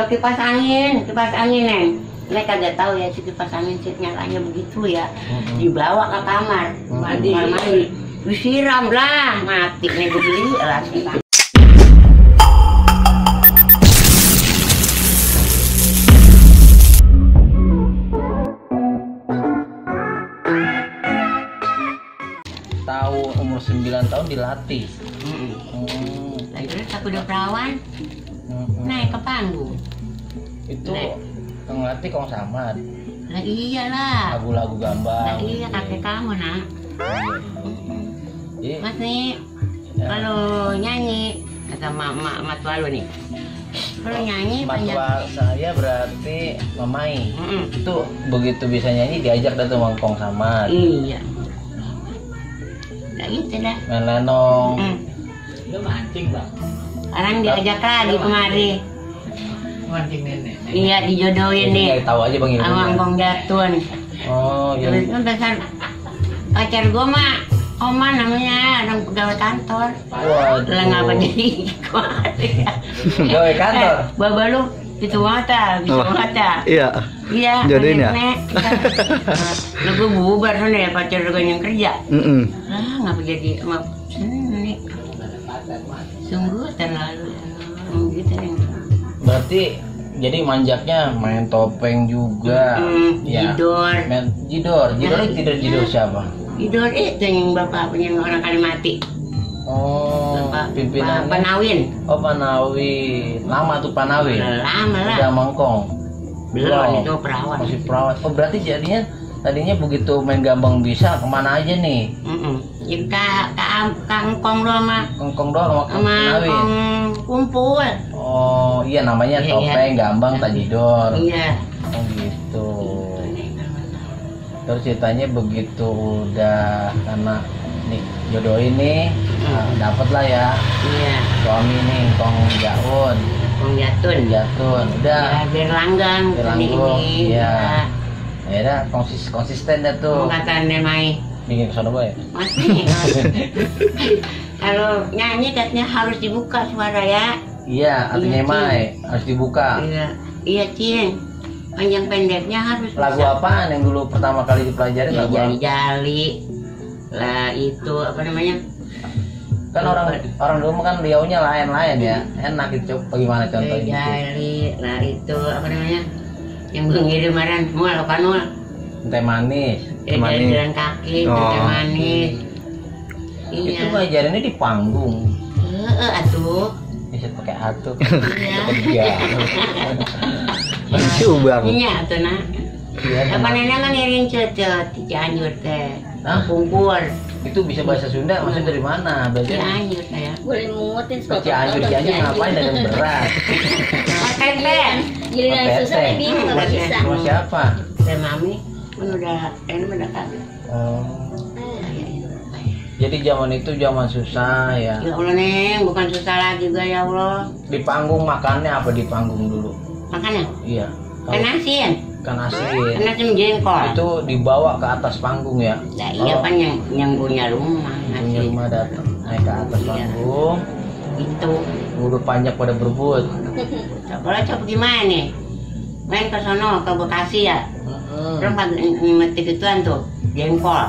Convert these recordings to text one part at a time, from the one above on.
Atau kipas angin Neng. Neng kagak tahu ya si kipas angin nyalanya begitu ya. Dibawa ke kamar mandi. Disiram lah, mati nih gue beli elastik. Tahu umur 9 tahun dilatih. Terus aku udah perawan, naik ke panggung. Itu ngelatih Kong Samad. Lah iyalah. Lagu-lagu gambang. Lah iya kakek kamu nak. Jadi, Mas nih, kalau nyanyi kata mak tua lu nih. Kalau nyanyi banyak. matua saya berarti Mamai. Itu begitu bisa nyanyi diajak dah tuh sama Kong Samad. Iya. Nah gitu dah. Main lenong. Lu mancing bang, Sekarang diajak lagi kemari. mancing nenek. Iya dijodohin nih. Jadi tahu aja Bang Sama ilmunya. Kong Jatun. Oh, iya. Terus kan dasar pacar gua mah Oma namanya, orang pegawai kantor. Waduh. Lah ngapa jadi kemari ya? Pegawai kantor. Baba lu itu mata, bisa mata. Iya. Iya. Jodohin ya? Lah gua bubar sana ya pacar gua yang kerja. Lah ngapa jadi sama sini? Sungguh terlalu gitu nih. Berarti jadi manjaknya main topeng juga. Jidor. Main jidor. Jidor siapa? Jidor itu yang bapak punya orang Kalimati. Oh, Bapak pimpinannya. Panawin. Oh, Panawin. Lama tuh Panawin. Lama lah. Udah mangkong. Belum itu perawan. Masih perawat. Oh, berarti jadinya tadinya begitu main gambang bisa kemana aja nih? Ya kangkong lo sama Kongkong doang sama Panawin. kong kumpul. Oh, iya namanya Iya, topeng, gambang, tajidor. Iya. Oh gitu. Terus ceritanya begitu udah karena nih jodohin nih, dapet lah ya Iya. suami nih Kong Jaun, Kong Jatun. Jatun, udah Ya, biar langgang. Langgung, Ini. iya. Ya udah konsisten dah tuh. Kata Nemai. Bikin kesana boy. Masih. Kalau nyanyi katanya harus dibuka suara ya. Iya, artinya Iya, Mai harus dibuka. Iya. Iya Cing. Panjang pendeknya harus. Lagu bisa. apaan yang dulu pertama kali dipelajari? Ya, Lagu apa? jali-jali. Lah itu apa namanya? Kan orang dulu mah kan liaunya lain-lain ya. Enak itu. Bagaimana contohnya? gitu? Jali. Lah itu apa namanya? Yang mengirim kemarin mual apa nul? Teh manis. Jalan kaki, teh manis. Iya. Itu ngajarinnya di panggung. Atuh. Bisa pakai atuh. Iya. Kerja. Subang. Iya tuh nak. Iya. Apa nenek kan ngiring cecet di Cianjur teh. Hah? Kumpul. Itu bisa bahasa Sunda, maksudnya dari mana? Belajar? Cianjur saya. Boleh mengutin Cianjur ngapain dengan berat? Pakai teh. Jadi yang susah Teh. bingung nggak bisa. Sama siapa? Teh mami kan udah udah kagak. Oh. Jadi zaman itu zaman susah ya. Ya Allah neng, bukan susah lagi juga ya Allah. Di panggung makannya apa di panggung dulu? Makanya Iya. kan asin, Kan kan asin. asin jengkol. Itu dibawa ke atas panggung ya. Nah, iya kan yang punya rumah Punya nasi. rumah datang naik ke atas Iya. panggung. Itu. Udah panjang pada berebut. Coba gimana nih? Main ke sono ke Bekasi ya. Terus pada mati gituan tuh jengkol.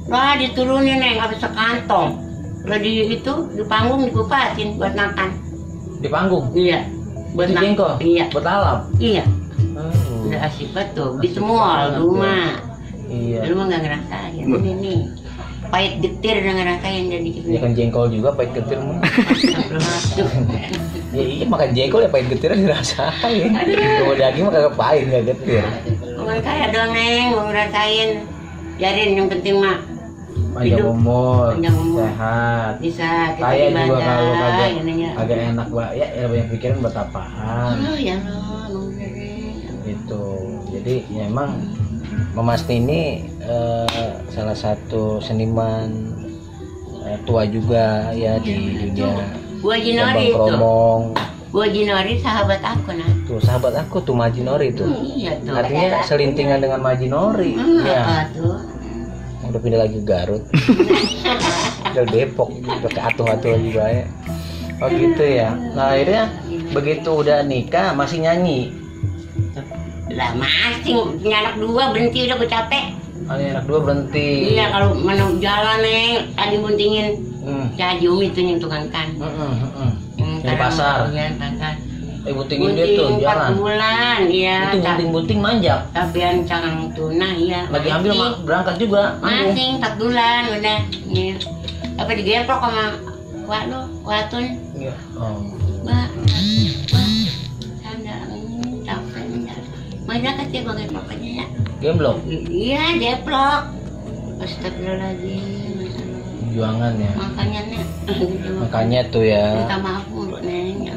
Wah diturunin neng habis sekantong. Udah di itu di panggung dikupasin buat makan. Di panggung. Iya. Buat Itu jengkol. Iya. Buat lalap. Iya. Oh. Udah asik banget tuh. Di semua rumah. Iya. Lu mah nggak ngerasain. Ini nih. Pahit getir udah ngerasain jadi gitu. Ya kan jengkol juga pahit getir mah. Ya iya makan jengkol ya pahit getirnya dirasain. Kalau daging mah kagak pahit kagak getir. Bukan kayak doang neng, mau ngerasain. Jarin yang penting mah Panjang Hidup. umur, Panjang umur. sehat. bisa kita Saya juga ibadah. kalau kagak ininya. agak enak mbak, ya banyak pikiran buat apaan Oh ya Allah, bener. gitu. Jadi ya emang Mas ini salah satu seniman tua juga ya di dunia Gua Jinori itu. Kromong. Gua Jinori sahabat aku nah. Tuh sahabat aku tuh Majinori tuh. Iya tuh. Artinya selintingan dengan Majinori. Ya. Apa tuh? Udah pindah lagi ke Garut. Udah Depok, pakai atuh-atuh lagi banyak. Oh gitu ya. Nah akhirnya begitu udah nikah masih nyanyi. Lah masih punya anak 2 berhenti udah gue capek. Anak 2 berhenti. Iya kalau mana jalan Neng tadi buntingin si Haji Umi tuh yang tukang kan. Di pasar. Iya pasar. Buntingin dia tuh 4 jalan. bulan iya. Itu bunting-bunting manjak. Tapi yang cangang tunah iya. Lagi ambil berangkat juga. Masing 4 bulan udah. Iya. Apa digeprok sama Watun. Iya. Oh. Mbak, ada capek. Mana kecil banget makanya ya. Gemblok. Iya, deplok. Astagfirullahaladzim. Perjuangan ya. Makanya Nek. Makanya tuh ya. Minta maaf mulu Neng.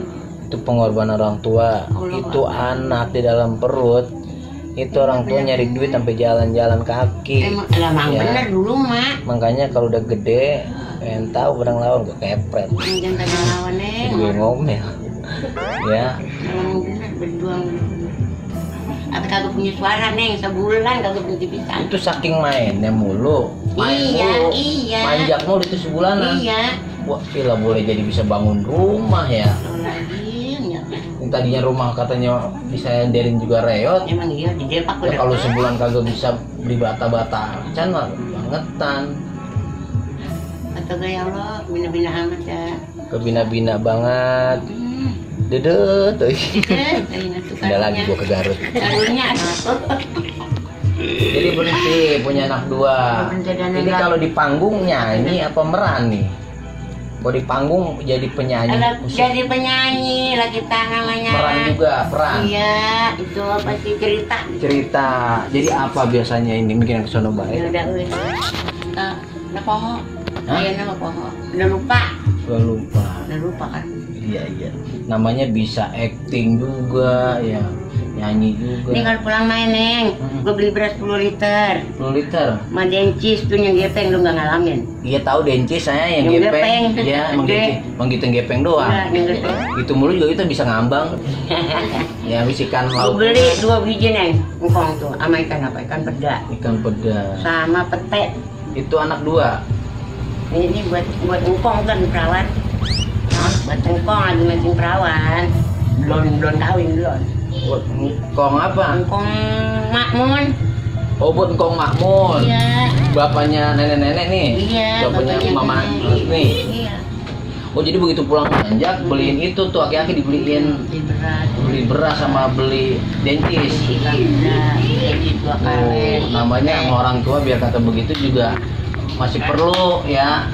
Itu pengorbanan orang tua. Itu anak di dalam perut. Itu orang tua nyari duit sampai jalan-jalan kaki. Emang Ya. bener dulu mak. Makanya kalau udah gede, tahu pedang lawan gak kepret. Jangan tanya lawan Neng. Gue ngomel. Ya. Emang bener berjuang. Tapi kagak punya suara Neng, sebulan kagak berhenti bisa. Itu saking mainnya mulu. Main mulu. Iya. Manjak mulu itu sebulanan. Iya. Wah, gila boleh jadi bisa bangun rumah ya. Astagfirullahaladzim ya. Yang tadinya rumah katanya bisa enderin juga reot. Emang iya di Depak Ya, kalau sebulan kagak bisa beli bata-bata, can mah bangetan. Kata gue ya Allah, bina-bina amat ya. Kebina-bina banget. Dede tuh. Udah lagi gua ke Garut. Garunya. Jadi berhenti punya anak 2. Ini kalau di panggung nyanyi apa meran nih? Kalau di panggung jadi penyanyi. Jadi penyanyi lah kita namanya. Meran juga, peran. Iya, itu apa sih cerita? Cerita. Jadi apa biasanya ini bikin ke sono Ya bae? udah wes. Nah poho. Hah? Iya nama poho. Udah lupa. Gua lupa. Udah lupa kan. Iya. Namanya bisa acting juga ya. Nyanyi juga. Ini kalau pulang main Neng, gue beli beras 10 liter. 10 liter. Sama dencis tuh yang gepeng lu nggak ngalamin. Iya tahu dencis saya yang Yang gepeng. gepeng. Iya, emang gitu yang gepeng doang. Udah, yang gepeng. Itu mulu juga kita bisa ngambang. Ya bisikan Gue lauk. beli 2 biji Neng, ngkong tuh, sama ikan apa? Ikan peda, Ikan peda. sama pete. Itu anak 2. Ini buat ngkong kan perawan. Buat ngkong lagi mancing perawan. Belum kawin belum. Buat kong apa? Ngkong makmun. Oh buat kong makmun. Iya. Bapaknya nenek-nenek nih. Iya. Bapaknya mama nenek. nih. Iya. Oh jadi begitu pulang manjak beliin itu tuh aki-aki dibeliin. Beli beras. Beli beras sama beli dencis. Ikan peda, jadi 2 kali. Namanya sama orang tua biar kata begitu juga masih perlu ya.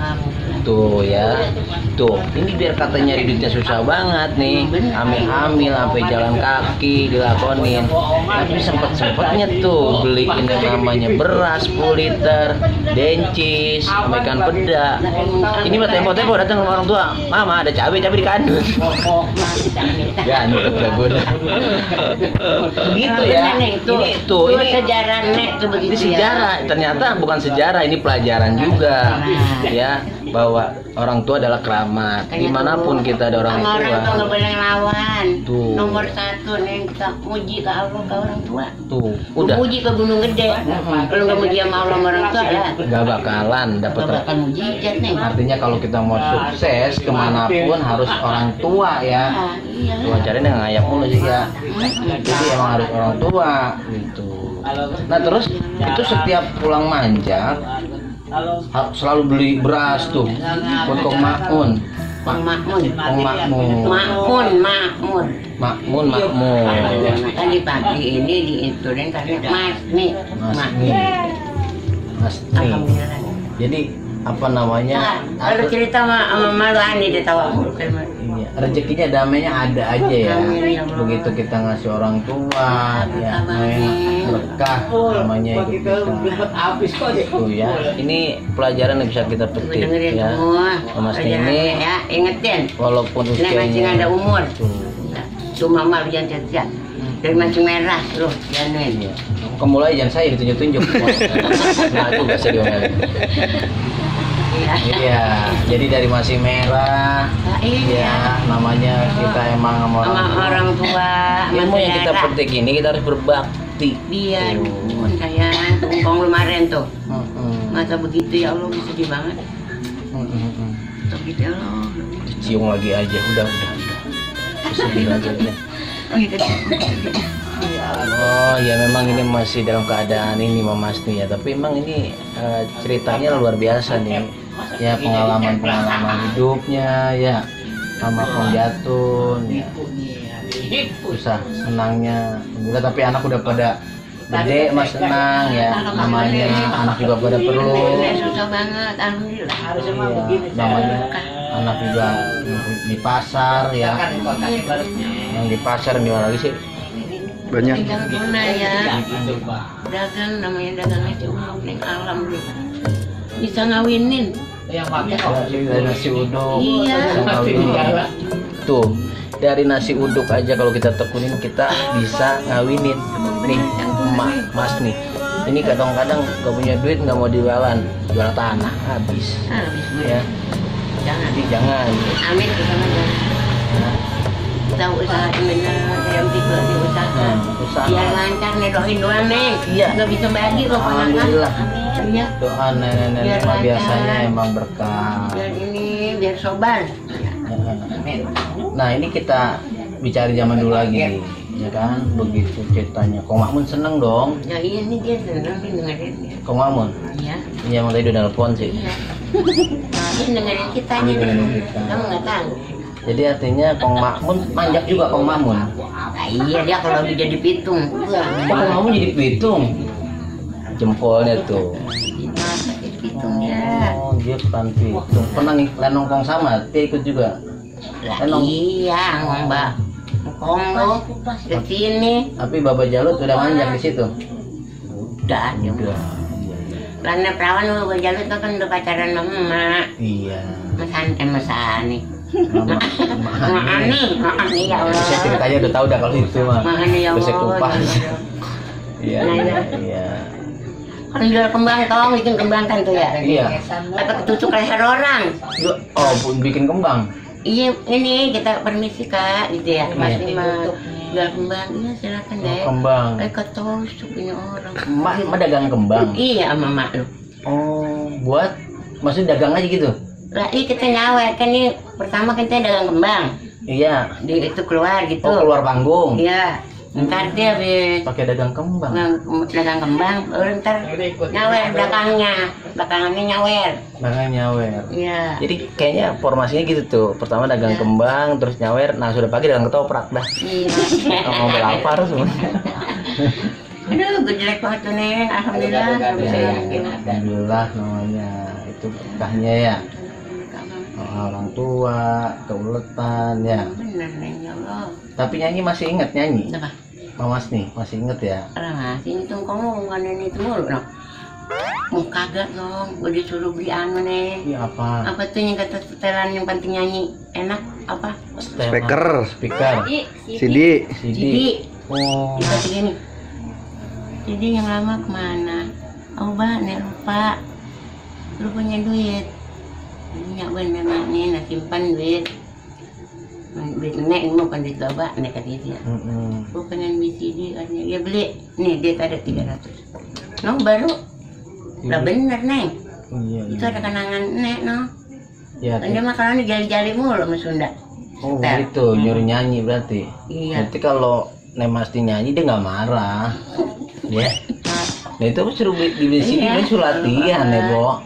Tuh ya. Tuh, ini biar kata nyari duitnya susah banget nih. Hamil-hamil sampai jalan kaki dilakonin. Tapi sempet-sempetnya tuh beliin yang namanya beras 10 liter, dencis, sama ikan peda. Ini mah tempo-tempo datang sama orang tua. Mama ada cabai di kandung. Ganteng gak gue dah. Begitu ya. Ini sejarah Nek tuh ini begitu ya. sejarah. Ternyata bukan sejarah, ini pelajaran juga. Ya, bahwa orang tua adalah keramat. Dimanapun kita ada orang Sama orang tua tua. nggak boleh ngelawan. Tuh. Nomor 1 nih kita muji ke Allah ke orang tua. Tuh, udah. Muji ke Gunung Gede. Kalau nggak muji sama Allah sama orang tua ya. Gak bakalan dapat. Nggak bakal mujizat nih. Artinya kalau kita mau sukses kemanapun harus orang tua ya. Ah, iya. Tuh acaranya nggak ngayak mulu sih ya. Jadi emang harus orang tua gitu. Nah terus itu setiap pulang manjak selalu beli beras tuh buat kong makmun. Kong makmun. Kong makmun. Makmun. Kan di pagi ini diinturin karena Mas nih. Mas nih. Mas nih. Alhamdulillah. Jadi apa namanya? Kalau cerita sama malu Ani dia tawa mulu kan. Iya, rezekinya damainya ada aja ya. Amin, ya Allah. Begitu kita ngasih orang tua, ya berkah namanya itu kita. Tuh ya, ini pelajaran yang bisa kita petik Dengerin ya. semua. Mas ini Ya, ingetin. walaupun Nek mancing usianya ada umur. tuh, Cuma mal jangan cacat. Dari mancing merah loh, januin. iya. Kamu mulai jangan saya ditunjuk-tunjuk. Nah juga saya diomelin. Iya, jadi dari masih merah. Iya, namanya kita emang sama orang tua. Ilmu yang kita petik ini kita harus berbakti. Iya, sayang, tungkong kemarin tuh. Mm-mm. Masa begitu ya Allah, sedih banget. Mm-mm. Begitu ya Allah. Cium lagi aja, udah. derajatnya. Oh gitu. Oh ya memang ini masih dalam keadaan ini Mas nih ya, tapi emang ini ceritanya luar biasa nih ya, pengalaman hidupnya ya sama Kong Jatun ya, susah senangnya enggak, tapi anak udah pada gede Mas senang ya, namanya anak juga pada perlu Susah banget, alhamdulillah. iya, namanya anak juga di pasar ya, yang di pasar di mana lagi sih Banyak. Dagang tunai ya. Dagang namanya dagang nasi uduk neng, alhamdulillah. Bisa ngawinin. Yang pakai dari nasi uduk Iya. bisa ngawinin. Tuh dari nasi uduk aja kalau kita tekunin kita bisa ngawinin nih Mas nih, ini kadang-kadang gak punya duit nggak mau jualan tanah habis Habis ya, Jangan. jadi jangan Amin kita aja. Tahu usaha bener, yang tiga diusaha. usaha Biar lancar nih, doain doang nih. Iya. Nggak bisa bagi loh ponakan. Alhamdulillah. Iya. doa nenek-nenek Biar mah lancar. biasanya emang berkah. Biar ini, biar sobar. Nah ini kita bicara zaman dulu lagi nih, ya kan, begitu ceritanya Kong Makmun seneng dong. Ya iya nih dia seneng nih dengerin ya. Kong Makmun Iya. iya emang tadi udah nelfon sih. Iya. Nah, dia dengerin kita nih. Dengerin kita. Kamu nggak tahu. Jadi artinya Kong Makmun manjak juga Kong Makmun. Nah, iya dia kalau udah jadi pitung. Wah, Kok Kong Makmun jadi pitung? Jempolnya tuh. jadi pitung ya. Oh dia peran pitung. Pernah nongkrong sama? Dia ikut juga. Lah, Enong. iya, Mbak. Kong lo ke sini. Tapi Bapak Jalut udah manjak di situ. Udah, dia Udah. karena perawan lu berjalan tuh kan udah pacaran sama emak. Iya. Mas Ani. Mama, Mak Ani, Mak Ani ya Allah. Saya ceritanya udah tahu dah kalau itu mah. Mak Ani ya Udah saya Allah. kupas. Iya. Nah, iya. Iya. Kan jual kembang tong, bikin kembang kan tuh ya. Iya. Apa ketusuk leher orang. Oh, bikin kembang. Iya, ini kita permisi Kak, gitu ya. Mas Iya. Ima jual kembang, iya silakan deh. Kembang. Ketusuk ini orang. Mak dagang kembang. Iya sama mak lu. Oh, buat maksudnya dagang aja gitu. Lah iya kita nyawer kan nih pertama kita dagang kembang. Iya. Di itu keluar gitu. Oh, keluar panggung. Iya. Ntar dia habis Pakai dagang kembang. dagang kembang, baru ntar nyawer belakangannya nyawer. Dagang nyawer. Iya. Jadi kayaknya formasinya gitu tuh. Pertama dagang kembang, terus nyawer. Nah, sudah pagi dagang ketoprak dah. Iya. Mau lapar semua. Aduh, gue jelek banget tuh nih. Alhamdulillah. nggak bisa yakin. Alhamdulillah namanya itu berkahnya ya. Orang tua, keuletan ya. Bener nih ya Allah. Tapi nyanyi masih inget nyanyi. Apa? Mamas nih masih inget ya. Orang ini tuh kamu bukan ini itu mulu dong. Mau kagak dong, gue disuruh beli anu nih. Iya apa? Apa tuh yang kata setelan yang penting nyanyi enak apa? Speaker. Speaker. CD. Jadi, Oh. kita gini. Jadi yang lama kemana? Oh mbak, nek lupa. Lu punya duit. Punya bener nih, nah simpan duit. Duit nek mau kan dicoba, nek kata dia. Gue pengen beli CD, katanya. Ya beli. Nih, dia ada 300. No baru. Lah bener neng. Iya. Itu ada kenangan nek no. Ya. Dia makanannya jali-jali mulu sama Sunda. Oh gitu, nyuruh nyanyi berarti. Iya. Nanti kalau Nemasti nyanyi dia nggak marah. Ya. Nah itu suruh dibeli sini, Iya. dia suruh latihan ya, Bo.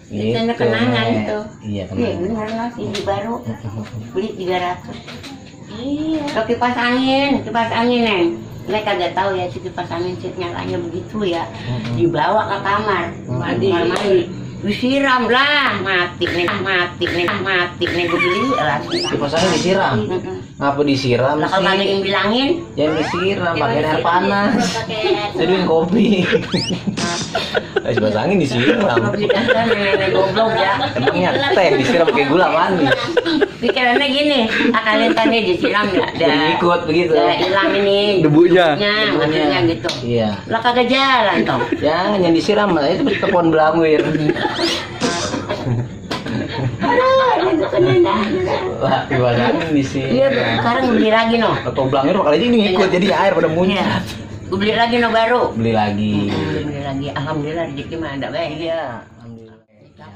Itu ada kenangan Nek. itu. Iya, Iya kenangan. bener lah, CD baru. Beli 300. Iya. Lo kipas angin neng. Nek kagak tahu ya si kipas angin nyalanya begitu ya. Dibawa ke kamar, mandi. Disiram lah, mati nih, gue beli lah. Kipasnya disiram. Ngapa disiram Lah kalau ada sih? yang bilangin, Jangan disiram, pakai air panas. Seduhin kopi. Es kipas angin disiram. kalau beli dasar nenek goblok ya. Emangnya teh disiram pakai gula manis. Pikirannya gini, kalian disiram ya, Jadi ikut begitu. udah hilang ini Debunya. maksudnya gitu. Iya. Lah kagak jalan dong. Jangan yang disiram, malah itu seperti pohon belangwir. Wah, kipas angin disiram. Iya, sekarang beli lagi no. Atau belangwir kali ini ngikut jadi air pada Iya. muncrat. Gue beli lagi no baru. Beli lagi. Beli lagi, alhamdulillah rezeki mah ada baik. Iya. Alhamdulillah.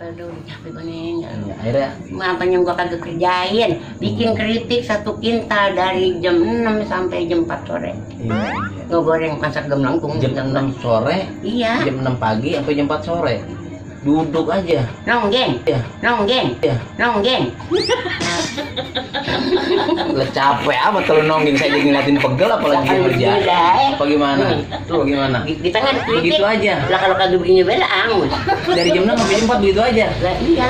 Aduh, capek banget. Ya, akhirnya Apa yang gua kagak kerjain? Bikin keripik 1 kintal dari jam 6 sampai jam 4 sore. iya, Ngegoreng masak gemlangkung. jam 6 sore, Iya. jam 6 pagi sampai jam 4 sore. Duduk aja. Nonggeng. Ya, Nonggeng. ya. Nonggeng. Lah capek apa kalau nonggeng saya jadi ngeliatin pegel apalagi dia kerja. Apa gimana? Tuh gimana? Di tengah keripik. Begitu aja. Lah kalau kagak begini bela angus. Dari jam 6 sampai jam 4 begitu aja. Lah iya.